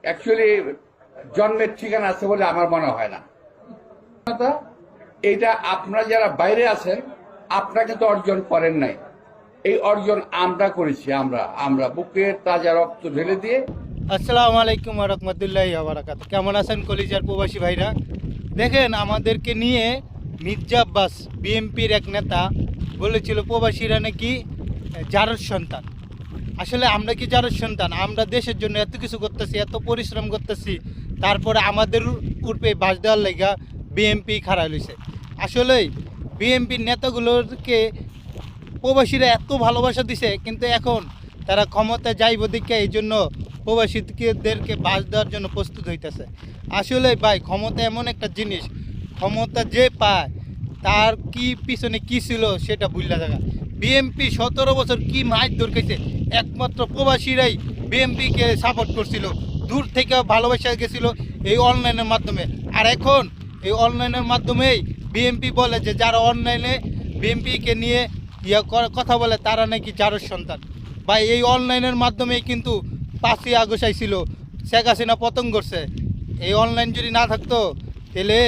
Actually জন্মের ঠিকানা আছে বলে আমার মনে হয় না। এইটা আপনারা যারা বাইরে আছেন আপনারা কিন্তু অর্জন করেন নাই, এই অর্জন আমরা করেছি। আমরা বুকের তাজা রক্ত ঢেলে দিয়ে। আসসালামু আলাইকুম ওয়া রাহমাতুল্লাহি ওয়া বারাকাতুহু। কেমন আছেন কলিজার প্রবাসী ভাইরা? দেখেন, আমাদেরকে নিয়ে মির্জা আব্বাস বিএনপির এক নেতা বলেছিল প্রবাসীরা নাকি জারজ সন্তান। আসলে আমরা কি জারজ সন্তান? আমরা দেশের জন্য এত কিছু করতেছি, এত পরিশ্রম করতেছি, তারপরে আমাদের উপরে বাস দেওয়ার লেগা বিএনপি খাড়া লইছে। আসলেই বিএনপির নেতাগুলোকে প্রবাসীরা এত ভালোবাসা দিছে, কিন্তু এখন তারা ক্ষমতা যাইব দেখে এই জন্য প্রবাসীদেরকে বাস দেওয়ার জন্য প্রস্তুত হইতেছে। আসলে ভাই, ক্ষমতা এমন একটা জিনিস, ক্ষমতা যে পায় তার কি পিছনে কি ছিল সেটা ভুললা জায়গা। বিএনপি 17 বছর কি মাইর দরকাইছে, একমাত্র প্রবাসীরাই বিএনপিকে সাপোর্ট করছিল, দূর থেকে ভালোবাসা গেছিল এই অনলাইনের মাধ্যমে। আর এখন এই অনলাইনের মাধ্যমেই বিএনপি বলে যে যারা অনলাইনে বিএনপিকে নিয়ে কথা বলে তারা নাকি জারজ সন্তান। ভাই, এই অনলাইনের মাধ্যমেই কিন্তু 5ই আগস্ট আইছিল, শেখ হাসিনা পতন করছে। এই অনলাইন যদি না থাকতো তাহলে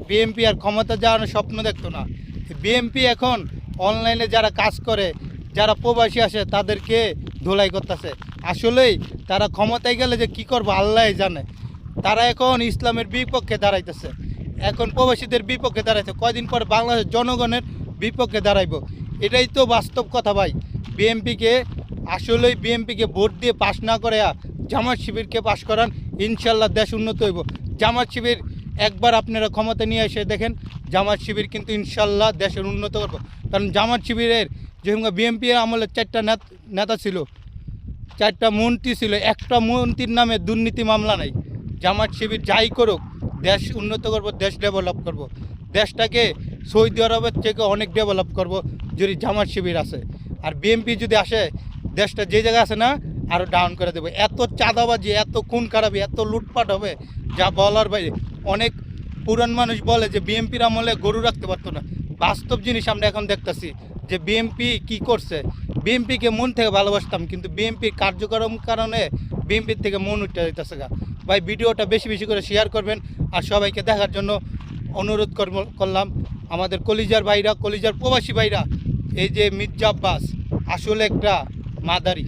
বিএনপি আর ক্ষমতা যাওয়ার স্বপ্ন দেখতো না। বিএনপি এখন অনলাইনে যারা কাজ করে, যারা প্রবাসী আসে তাদেরকে ধোলাই করতেছে। আসলেই তারা ক্ষমতায় গেলে যে কী করবো আল্লাহ জানে। তারা এখন ইসলামের বিপক্ষে দাঁড়াইতেছে, এখন প্রবাসীদের বিপক্ষে দাঁড়াইছে, কয়দিন পর বাংলাদেশ জনগণের বিপক্ষে দাঁড়াইব। এটাই তো বাস্তব কথা ভাই। বিএনপিকে ভোট দিয়ে পাশ না করে জামাত শিবিরকে পাশ করান, ইনশাল্লাহ দেশ উন্নত হইব। জামাত শিবির একবার আপনারা ক্ষমতা নিয়ে এসে দেখেন, জামাত শিবির কিন্তু ইনশাল্লাহ দেশের উন্নত করব। কারণ জামাত শিবিরের যেরকম বিএনপি আমলে 4টা নেতা ছিল, 4টা মন্ত্রী ছিল, একটা মন্ত্রীর নামে দুর্নীতি মামলা নাই। জামাত শিবির যাই করুক, দেশ উন্নত করব, দেশ ডেভেলপ করব, দেশটাকে সৌদি আরবের থেকে অনেক ডেভেলপ করব যদি জামাত শিবির আসে। আর বিএনপি যদি আসে, দেশটা যে জায়গায় আছে না আরও ডাউন করে দেবে। এত চাঁদাবাজি, এত খুন খারাপি, এত লুটপাট হবে যা বলার বাইরে। অনেক পুরান মানুষ বলে যে বিএনপির আমলে গরু রাখতে পারতো না। বাস্তব জিনিস আমরা এখন দেখতেছি যে বিএনপি কি করছে। বিএনপিকে মন থেকে ভালোবাসতাম, কিন্তু বিএনপির কার্যক্রম কারণে বিএনপির থেকে মন উঠে যেতেছে গা। ভাই, ভিডিওটা বেশি বেশি করে শেয়ার করবেন আর সবাইকে দেখার জন্য অনুরোধ করলাম। আমাদের কলিজার ভাইরা, কলিজার প্রবাসী ভাইরা, এই যে মির্জা আব্বাস আসলে একটা মাদারি।